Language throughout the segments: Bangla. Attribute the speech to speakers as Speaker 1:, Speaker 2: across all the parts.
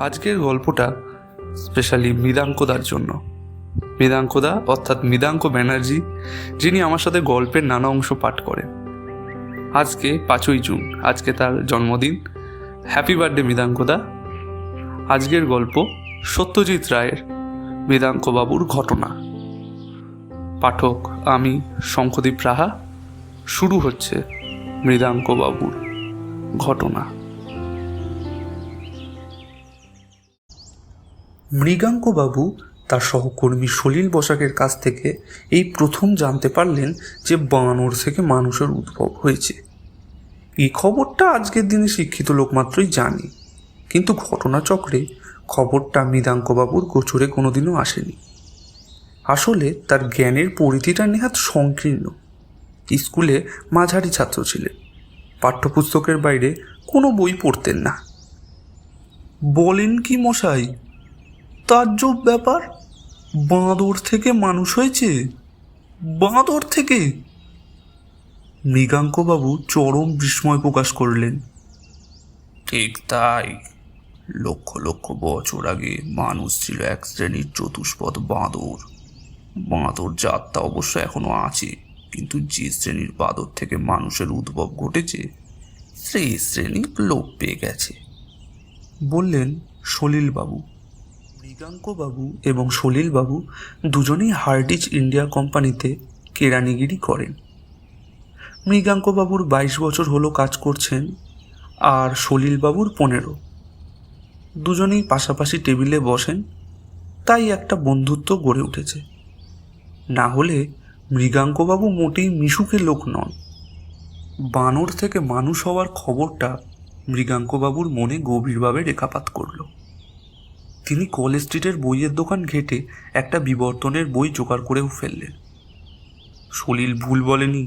Speaker 1: আজকের গল্পটা স্পেশালি মৃদাঙ্কদার জন্য। মৃদাঙ্কদা অর্থাৎ মৃদাঙ্ক ব্যানার্জি, যিনি আমার সাথে গল্পের নানা অংশ পাঠ করেন। আজকে 5ই জুন, আজকে তার জন্মদিন। হ্যাপি বার্থডে মৃদাঙ্কদা। আজকের গল্প সত্যজিৎ রায়ের মৃদাঙ্কবাবুর ঘটনা। পাঠক আমি শঙ্খদীপ রাহা। শুরু হচ্ছে মৃদাঙ্কবাবুর ঘটনা। মৃগাঙ্কবাবু তার সহকর্মী সলিল বসাকের কাছ থেকে এই প্রথম জানতে পারলেন যে বানর থেকে মানুষের উদ্ভব হয়েছে। এই খবরটা আজকের দিনে শিক্ষিত লোক মাত্রই জানে, কিন্তু ঘটনাচক্রে খবরটা মৃগাঙ্কবাবুর গোচরে কোনোদিনও আসেনি। আসলে তার জ্ঞানের পরিধিটা নেহাত সংকীর্ণ। স্কুলে মাঝারি ছাত্র ছিলেন, পাঠ্যপুস্তকের বাইরে কোনো বই পড়তেন না। বলেন কি মশাই, তাজ্জব ব্যাপার! বাঁদর থেকে মানুষ হয়েছে? বাঁদর থেকে? মৃগাঙ্কবাবু চরম বিস্ময় প্রকাশ করলেন। ঠিক তাই। লক্ষ লক্ষ বছর আগে মানুষ ছিল এক শ্রেণীর চতুষ্পদ বাঁদর। বাঁদর জাতটা অবশ্য এখনো আছে, কিন্তু যে শ্রেণীর বাঁদর থেকে মানুষের উদ্ভব ঘটেছে সেই শ্রেণী লোপ পেয়ে গেছে, বললেন সলিলবাবু। মৃগাঙ্কবাবু এবং সলিলবাবু দুজনেই হার্ডিচ ইন্ডিয়া কোম্পানিতে কেরানিগিরি করেন। মৃগাঙ্কবাবুর 22 বছর হলো কাজ করছেন, আর সলিলবাবুর 15। দুজনেই পাশাপাশি টেবিলে বসেন, তাই একটা বন্ধুত্ব গড়ে উঠেছে। না হলে মৃগাঙ্কবাবু মোটেই মিশুকে লোক নন। বানর থেকে মানুষ হওয়ার খবরটা মৃগাঙ্কবাবুর মনে গভীরভাবে রেখাপাত করল। তিনি কল স্ট্রিটের বইয়ের দোকান ঘেঁটে একটা বিবর্তনের বই জোগাড় করেও ফেললেন। সলিল ভুল বলেনি।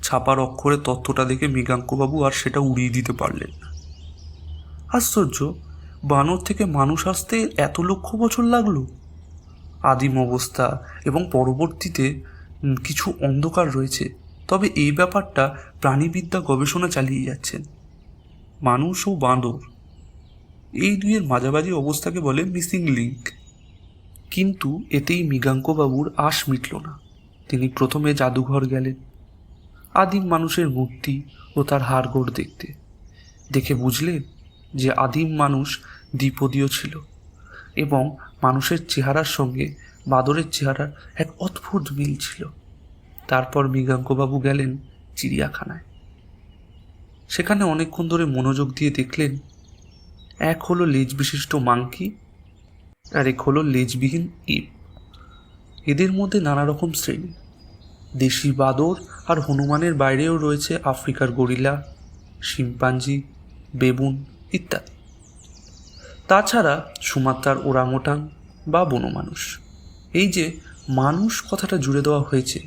Speaker 1: ছাপার অক্ষরে তথ্যটা দেখে মৃগাঙ্কবাবু আর সেটা উড়িয়ে দিতে পারলেন না। আশ্চর্য, বানর থেকে মানুষ আসতে এত লক্ষ বছর লাগলো। আদিম অবস্থা এবং পরবর্তীতে কিছু অন্ধকার রয়েছে, তবে এই ব্যাপারটা প্রাণীবিদ্যা গবেষণা চালিয়ে যাচ্ছেন। মানুষ ও বাঁদর, এই দুইয়ের মাঝামাঝি অবস্থাকে বলে মিসিং লিঙ্ক। কিন্তু এতেই মৃগাঙ্কবাবুর আশ মিটল না। তিনি প্রথমে জাদুঘর গেলেন আদিম মানুষের মূর্তি ও তার হাড়গোড় দেখতে। দেখে বুঝলেন যে আদিম মানুষ দ্বিপদীয় ছিল এবং মানুষের চেহারার সঙ্গে বাদরের চেহারার এক অদ্ভুত মিল ছিল। তারপর মৃগাঙ্কবাবু গেলেন চিড়িয়াখানায়। সেখানে অনেকক্ষণ ধরে মনোযোগ দিয়ে দেখলেন, এক হলো লেজ বিশিষ্ট মাংকি, আর এক হলো লেজবিহীন ইপ। এদের মধ্যে নানা রকম শ্রেণী। দেশি বাদর আর হনুমানের বাইরেও রয়েছে আফ্রিকার গরিলা, শিম্পাঞ্জি, বেবুন ইত্যাদি। তাছাড়া সুমাত্রার ওরাংওটাং বা বনমানুষ। এই যে মানুষ কথাটা জুড়ে দেওয়া হয়েছে,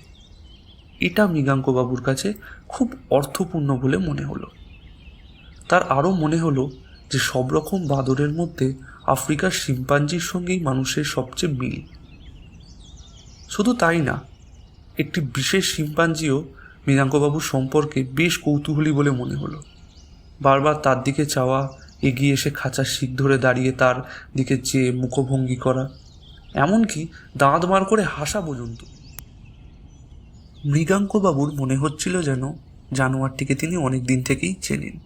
Speaker 1: এটা মৃগাঙ্কবাবুর কাছে খুব অর্থপূর্ণ বলে মনে হলো। তার আরও মনে হলো যে সব রকম বাদরের মধ্যে আফ্রিকার শিম্পাঞ্জির সঙ্গেই মানুষের সবচেয়ে মিল। শুধু তাই না, একটি বিশেষ শিম্পাঞ্জিও মৃগাঙ্কবাবুর সম্পর্কে বেশ কৌতূহলী বলে মনে হলো। বারবার তার দিকে চাওয়া, এগিয়ে এসে খাঁচার শিক ধরে দাঁড়িয়ে তার দিকে চেয়ে মুখভঙ্গি করা, এমনকি দাঁত বার করে হাসা পর্যন্ত। মৃগাঙ্কবাবুর মনে হচ্ছিল যেন জানোয়ারটিকে তিনি অনেক দিন থেকেই চেনেন।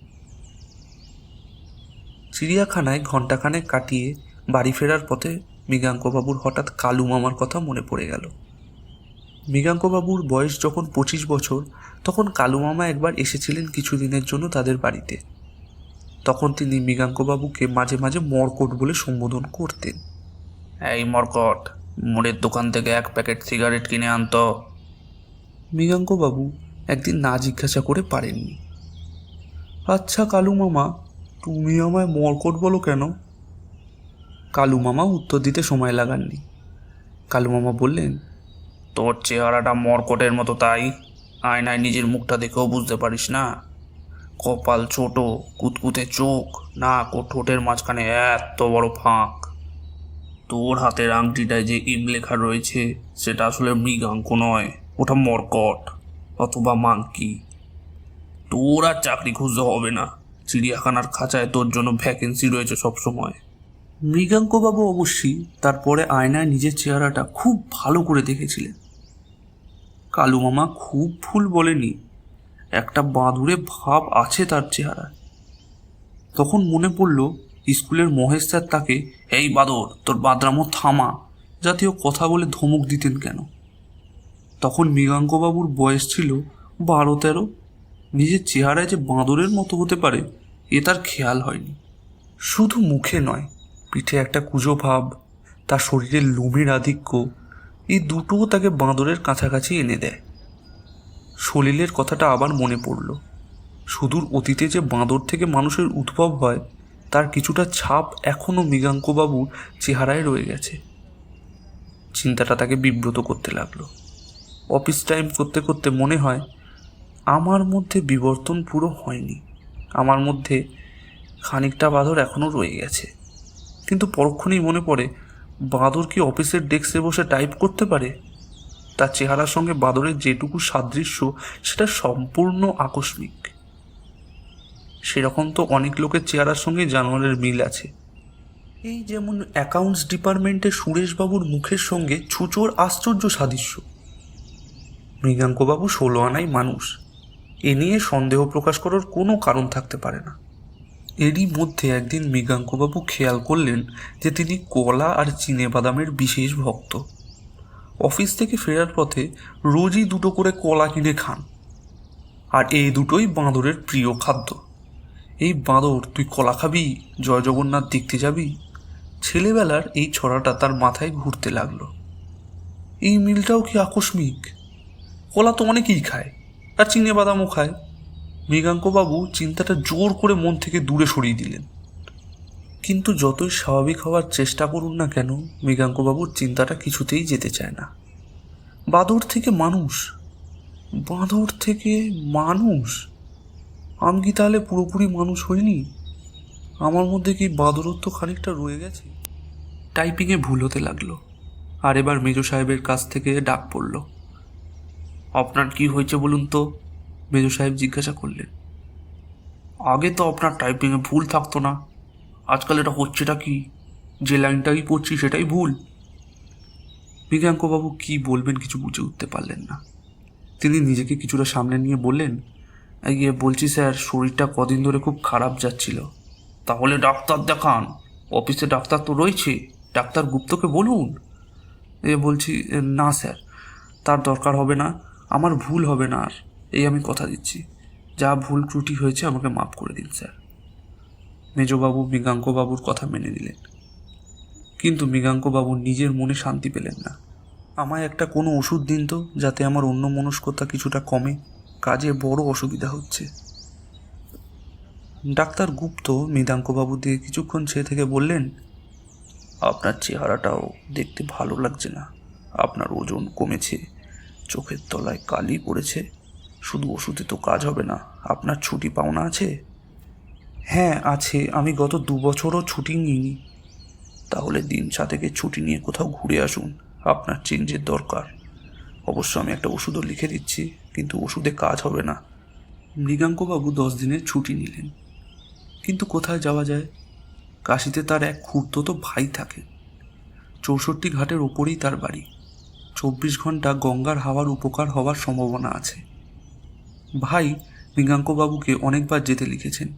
Speaker 1: চিড়িয়াখানায় ঘণ্টাখানেক কাটিয়ে বাড়ি ফেরার পথে মৃগাঙ্কবাবুর হঠাৎ কালু মামার কথা মনে পড়ে গেল। মৃগাঙ্কবাবুর বয়স যখন 25 বছর, তখন কালু মামা একবার এসেছিলেন কিছুদিনের জন্য তাদের বাড়িতে। তখন তিনি মৃগাঙ্কবাবুকে মাঝে মাঝে মর্কট বলে সম্বোধন করতেন। এই মর্কট, মোড়ের দোকান থেকে 1 প্যাকেট সিগারেট কিনে আনতো। মৃগাঙ্কবাবু একদিন না জিজ্ঞাসা করে পারেননি। আচ্ছা কালু মামা, তুমি আমায় মর্কট বলো কেন? কালু মামা উত্তর দিতে সময় লাগাননি। কালু মামা বললেন, তোর চেহারাটা মর্কটের মতো, তাই আয়নায় নিজের মুখটা দেখেও বুঝতে পারিস না? কপাল ছোট, কুতকুতে চোখ, নাক ও ঠোঁটের মাঝখানে এত বড় ফাঁক। তোর হাতের আংটিটায় যে ইম লেখা রয়েছে সেটা আসলে মৃগাঙ্ক নয়, ওটা মর্কট অথবা মাংকি। তোর আর চাকরি খুঁজতে হবে না, চিড়িয়াখানার খাঁচায় তোর জন্য ভ্যাকেন্সি রয়েছে সব সময়। মৃগাঙ্কবাবু অবশ্যই তারপরে আয়নায় নিজের চেহারাটা খুব ভালো করে দেখেছিলেন। কালু মামা খুব ভুল বলেনি, একটা বাঁদুড়ে ভাব আছে তার চেহারায়। তখন মনে পড়ল স্কুলের মহেশ স্যার তাকে এই বাঁদর তোর বাদরামো থামা জাতীয় কথা বলে ধমক দিতেন কেন। তখন মৃগাঙ্কবাবুর বয়স ছিল 12-13। নিজের চেহারায় যে বাঁদরের মতো হতে পারে এ তার খেয়াল হয়নি। শুধু মুখে নয়, পিঠে একটা কুঁজো ভাব, তার শরীরের লোমের আধিক্য, এই দুটোও তাকে বাঁদরের কাছাকাছি এনে দেয়। সলিলের কথাটা আবার মনে পড়ল। সুদূর অতীতে যে বাঁদর থেকে মানুষের উদ্ভব হয় তার কিছুটা ছাপ এখনও মৃগাঙ্কবাবুর চেহারায় রয়ে গেছে। চিন্তাটা তাকে বিব্রত করতে লাগলো। অফিস টাইম করতে করতে মনে হয় আমার মধ্যে বিবর্তন পুরো হয়নি, আমার মধ্যে খানিকটা বাঁদর এখনও রয়ে গেছে। কিন্তু পরক্ষণেই মনে পড়ে বাঁদর কি অফিসের ডেস্কে বসে টাইপ করতে পারে? তার চেহারার সঙ্গে বাঁদরের যেটুকু সাদৃশ্য সেটা সম্পূর্ণ আকস্মিক। সেরকম তো অনেক লোকের চেহারার সঙ্গে জানোয়ারের মিল আছে। এই যেমন অ্যাকাউন্টস ডিপার্টমেন্টে সুরেশবাবুর মুখের সঙ্গে ছুচোর আশ্চর্য সাদৃশ্য। মৃগাঙ্কবাবু 16 আনাই মানুষ, এ নিয়ে সন্দেহ প্রকাশ করার কোনো কারণ থাকতে পারে না। এরই মধ্যে একদিন মৃগাঙ্কবাবু খেয়াল করলেন যে তিনি কলা আর চিনেবাদামের বিশেষ ভক্ত। অফিস থেকে ফেরার পথে রোজই 2টো করে কলা কিনে খান, আর এই দুটোই বাঁদরের প্রিয় খাদ্য। এই বাঁদর তুই কলা খাবি, জয় জগন্নাথ দেখতে যাবি, ছেলেবেলার এই ছড়াটা তার মাথায় ঘুরতে লাগলো। এই মিলটাও কি আকস্মিক? কলা তো অনেকেই খায়, আর চিনেবাদামও খায়। মৃগাঙ্কবাবু চিন্তাটা জোর করে মন থেকে দূরে সরিয়ে দিলেন। কিন্তু যতই স্বাভাবিক হওয়ার চেষ্টা করুন না কেন, মৃগাঙ্কবাবুর চিন্তাটা কিছুতেই যেতে চায় না। বাঁদর থেকে মানুষ, বাঁদর থেকে মানুষ, আমি কি তাহলে পুরোপুরি মানুষ হইনি? আমার মধ্যে কি বাঁদরত্ব খানিকটা রয়ে গেছে? টাইপিংয়ে ভুল হতে লাগলো, আর এবার মেজো সাহেবের কাছ থেকে ডাক পড়ল। আপনার কি হয়েছে বলুন তো? মেজো সাহেব জিজ্ঞাসা করলেন। আগে তো আপনার টাইপিংয়ে ভুল থাকতো না, আজকাল এটা হচ্ছেটা কি? যে লাইনটাই পড়ছি সেটাই ভুল। মৃগাঙ্কবাবু কি বলবেন কিছু বুঝে উঠতে পারলেন না। তিনি নিজেকে কিছুটা সামনে নিয়ে বললেন, বলছি স্যার, শরীরটা কদিন ধরে খুব খারাপ যাচ্ছিল। তাহলে ডাক্তার দেখান, অফিসে ডাক্তার তো রয়েছে, ডাক্তার গুপ্তকে বলুন। বলছি না স্যার, তার দরকার হবে না, আমার ভুল হবে না আর, এই আমি কথা দিচ্ছি। যা ভুল ত্রুটি হয়েছে আমাকে মাফ করে দিন স্যার। মেজবাবু মৃগাঙ্কবাবুর কথা মেনে নিলেন, কিন্তু মৃগাঙ্কবাবু নিজের মনে শান্তি পেলেন না। আমায় একটা কোনো ওষুধ দিন তো, যাতে আমার অন্য মনস্কতা কিছুটা কমে, কাজে বড় অসুবিধা হচ্ছে। ডাক্তার গুপ্ত মৃগাঙ্কবাবুর দিকে কিছুক্ষণ চেয়ে থেকে বললেন, আপনার চেহারাটাও দেখতে ভালো লাগছে না, আপনার ওজন কমেছে, চোখের তলায় কালি পড়েছে, শুধু ওষুধে তো কাজ হবে না, আপনার ছুটি পাওনা আছে? হ্যাঁ আছে, আমি গত 2 বছরও ছুটি নিইনি। তাহলে দিন 7 ছুটি নিয়ে কোথাও ঘুরে আসুন, আপনার চেঞ্জের দরকার। অবশ্য আমি একটা ওষুধও লিখে দিচ্ছি, কিন্তু ওষুধে কাজ হবে না। মৃগাঙ্কবাবু 10 দিনের ছুটি নিলেন, কিন্তু কোথায় যাওয়া যায়? কাশিতে তার এক খুড়তুতো ভাই থাকে, 64 ঘাটের ওপরেই তার বাড়ি। 24 ঘন্টা গঙ্গার হাওয়ার উপকার হওয়ার সম্ভাবনা আছে। ভাই মৃগাঙ্কবাবুকে অনেকবার যেতে লিখেছেন,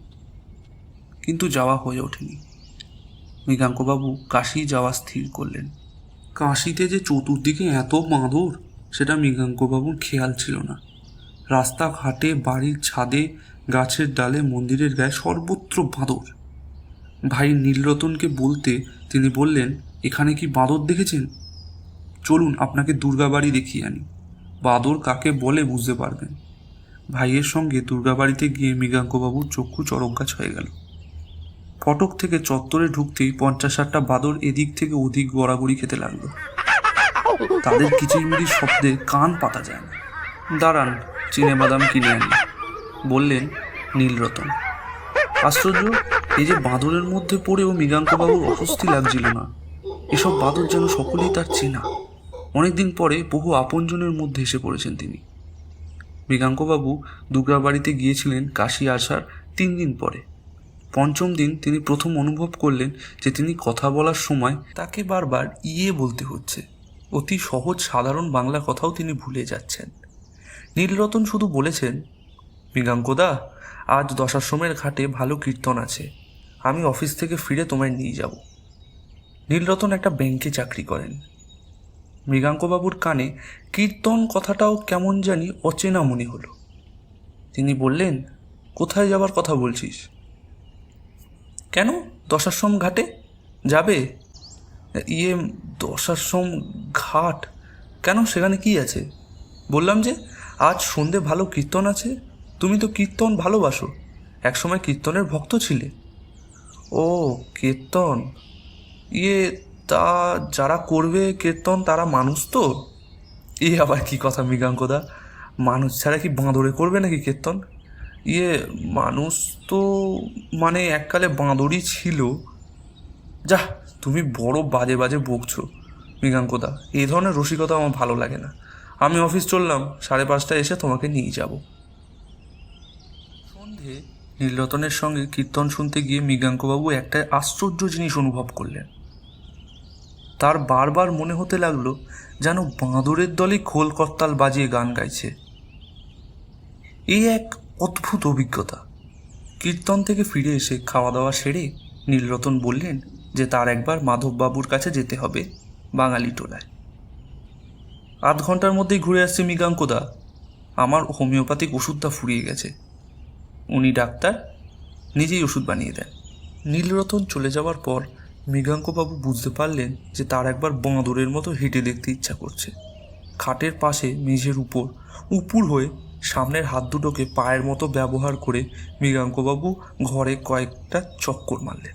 Speaker 1: কিন্তু যাওয়া হয়ে ওঠেনি। মৃগাঙ্কবাবু কাশি যাওয়া স্থির করলেন। কাশিতে যে চতুর্দিকে এত বাঁদর, সেটা মৃগাঙ্কবাবুর খেয়াল ছিল না। রাস্তাঘাটে, বাড়ির ছাদে, গাছের ডালে, মন্দিরের গায়ে সর্বত্র বাঁদর। ভাই নীলরতনকে বলতে তিনি বললেন, এখানে কি বাঁদর দেখেছেন? চলুন আপনাকে দুর্গাবাড়ি দেখিয়ে আনি, বাঁদর কাকে বলে বুঝতে পারবেন। ভাইয়ের সঙ্গে দুর্গাবাড়িতে গিয়ে মৃগাঙ্কবাবুর চক্ষু চরকগাছ হয়ে গেল। ফটক থেকে চত্বরে ঢুকতেই 50-60টা বাঁদর এদিক থেকে ওদিক গড়াগড়ি খেতে লাগলো। তাদের কিচিরমিচির শব্দে কান পাতা যায় না। দাঁড়ান, চিনেবাদাম কিনে আনি, বললেন নীলরতন। আশ্চর্য, এই যে বাঁদরের মধ্যে পড়েও মৃগাঙ্কবাবুর অস্বস্তি লাগছিল না। এসব বাঁদর যেন সকলেই তার চেনা। অনেকদিন পরে বহু আপনজনের মধ্যে এসে পড়েছেন তিনি। মৃগাঙ্কবাবু দুর্গাবাড়িতে গিয়েছিলেন কাশি আসার 3 দিন পরে। পঞ্চম দিন তিনি প্রথম অনুভব করলেন যে তিনি কথা বলার সময় তাকে বারবার ইয়ে বলতে হচ্ছে। অতি সহজ সাধারণ বাংলা কথাও তিনি ভুলে যাচ্ছেন। নীলরতন শুধু বলেছেন, মৃগাঙ্কদা, আজ দশাশ্রমের ঘাটে ভালো কীর্তন আছে, আমি অফিস থেকে ফিরে তোমায় নিয়ে যাব। নীলরতন একটা ব্যাংকে চাকরি করেন। মৃগাঙ্কবাবুর কানে কীর্তন কথাটাও কেমন জানি অচেনা মনে হলো। তিনি বললেন, কোথায় যাবার কথা বলছিস? কেন, দশাশ্রম ঘাটে যাবে? ইয়ে, দশাশ্রম ঘাট কেন, সেখানে কি আছে? বললাম যে আজ সন্ধে ভালো কীর্তন আছে, তুমি তো কীর্তন ভালোবাসো, একসময় কীর্তনের ভক্ত ছিলে। ও কীর্তন, ইয়ে, তা যারা করবে কীর্তন তারা মানুষ তো? আবার কি কথা মৃগাঙ্কদা, মানুষ ছাড়া কি বাঁদরে করবে নাকি কীর্তন? ইয়ে, মানুষ তো মানে এককালে বাঁদরই ছিল। যা, তুমি বড় বাজে বাজে বকছো মৃগাঙ্কদা, এই ধরনের রসিকতা আমার ভালো লাগে না। আমি অফিস চললাম, 5:30টায় এসে তোমাকে নিয়ে যাব। সন্ধে নীলরতনের সঙ্গে কীর্তন শুনতে গিয়ে মৃগাঙ্কবাবু একটা আশ্চর্য জিনিস অনুভব করলেন। তার বারবার মনে হতে লাগলো যেন বাঁদরের দলই খোল করতাল বাজিয়ে গান গাইছে। এই এক অদ্ভুত অভিজ্ঞতা। কীর্তন থেকে ফিরে এসে খাওয়া দাওয়া সেরে নীলরতন বললেন যে তার একবার মাধববাবুর কাছে যেতে হবে বাঙালি টোলায়। 8 ঘন্টার মধ্যেই ঘুরে আসছে মৃগাঙ্কদা, আমার হোমিওপ্যাথিক ওষুধটা ফুরিয়ে গেছে। উনি ডাক্তার, নিজেই ওষুধ বানিয়ে দেন। নীলরতন চলে যাওয়ার পর মৃগাঙ্কবাবু বুঝতে পারলেন যে তার একবার বাঁদরের মতো হেঁটে দেখতে ইচ্ছা করছে। খাটের পাশে মেঝের উপর উপুর হয়ে সামনের হাত দুটোকে পায়ের মতো ব্যবহার করে মৃগাঙ্কবাবু ঘরে কয়েকটা চক্কর মারলেন।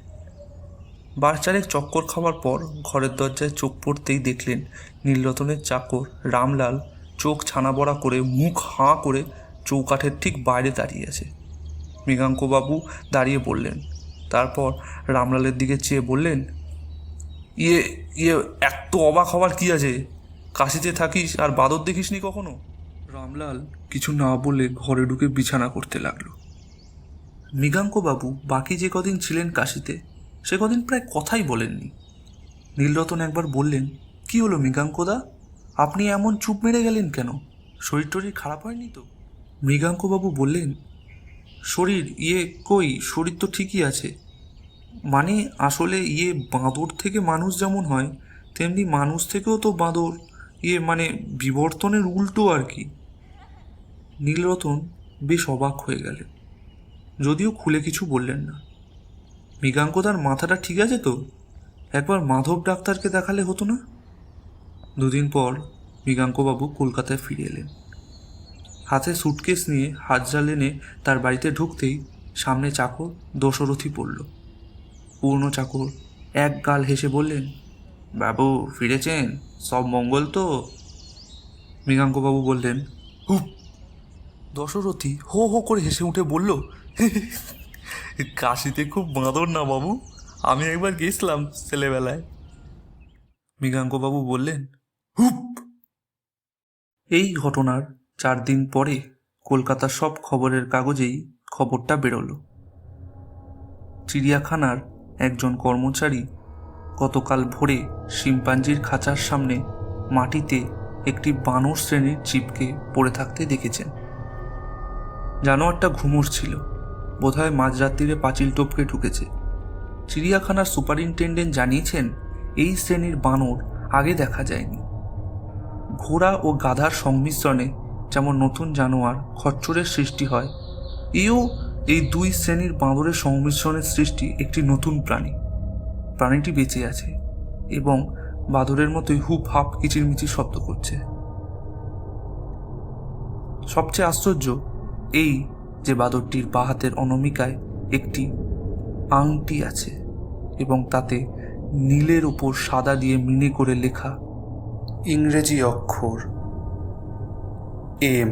Speaker 1: 12 চক্কর খাওয়ার পর ঘরের দরজায় চোখ পড়তেই দেখলেন নীলরতনের চাকর রামলাল চোখ ছানা বড়া করে মুখ হাঁ করে চৌকাঠের ঠিক বাইরে দাঁড়িয়ে আছে। মৃগাঙ্কবাবু দাঁড়িয়ে বললেন, তারপর রামলালের দিকে চেয়ে বললেন, ইয়ে ইয়ে এত অবাক হওয়ার কি আছে? কাশিতে থাকিস আর বাদর দেখিসনি কখনো? রামলাল কিছু না বলে ঘরে ঢুকে বিছানা করতে লাগলো। মৃগাঙ্কবাবু বাকি যে কদিন ছিলেন কাশিতে সে কদিন প্রায় কথাই বলেননি। নীলরতন একবার বললেন, কি হলো মৃগাঙ্কদা, আপনি এমন চুপ মেরে গেলেন কেন? শরীর টরীর খারাপ হয়নি তো? মৃগাঙ্কবাবু বললেন, শরীর কই, শরীর তো ঠিকই আছে। মানে আসলে বাঁদর থেকে মানুষ যেমন হয় তেমনি মানুষ থেকেও তো বাঁদর, মানে বিবর্তনের উল্টো আর কি। নীলরতন বেশ অবাক হয়ে গেলেন, যদিও খুলে কিছু বললেন না। মৃগাঙ্কদার মাথাটা ঠিক আছে তো? একবার মাধব ডাক্তারকে দেখালে হতো না? 2 দিন পর মৃগাঙ্কবাবু কলকাতায় ফিরে এলেন। হাতে সুটকেস নিয়ে হাজরা লেনে তার বাড়িতে ঢুকতেই সামনে চাকর দশরথী পড়ল। পূর্ণ চাকর এক গাল হেসে বললেন, বাবু ফিরেছেন, সব মঙ্গল তো? মৃগাঙ্কবাবু বললেন, হুপ। দশরথী হো হো করে হেসে উঠে বলল, কাশিতে খুব বাঁদর না বাবু, আমি একবার গেছিলাম ছেলেবেলায়। মৃগাঙ্কবাবু বললেন, হুপ। এই ঘটনার 4 দিন পরে কলকাতার সব খবরের কাগজেই খবরটা বেরোলো। চিড়িয়াখানার একজন কর্মচারী গতকাল ভোরে শিম্পাঞ্জির খাঁচার সামনে মাটিতে একটি বানর শ্রেণীর জীবকে পড়ে থাকতে দেখেছেন। জানোয়ারটা ঘুমোর ছিল, বোধহয় মাঝরাত্রিরে পাঁচিল টপকে ঢুকেছে। চিড়িয়াখানার সুপারিনটেন্ডেন্ট জানিয়েছেন, এই শ্রেণীর বানর আগে দেখা যায়নি। ঘোড়া ও গাধার সংমিশ্রণে যেমন নতুন জানোয়ার খচ্চরের সৃষ্টি হয়, এই 2 শ্রেণীর বাঁদরের সংমিশ্রণের সৃষ্টি একটি নতুন প্রাণী। প্রাণীটি বেঁচে আছে এবং বাদরের মতোই হুপ হাপ কিচিরমিচির শব্দ করছে। সবচেয়ে আশ্চর্য এই যে বাদরটির বাঁ হাতের অনামিকায় একটি আংটি আছে এবং তাতে নীলের উপর সাদা দিয়ে মিনে করে লেখা ইংরেজি অক্ষর M।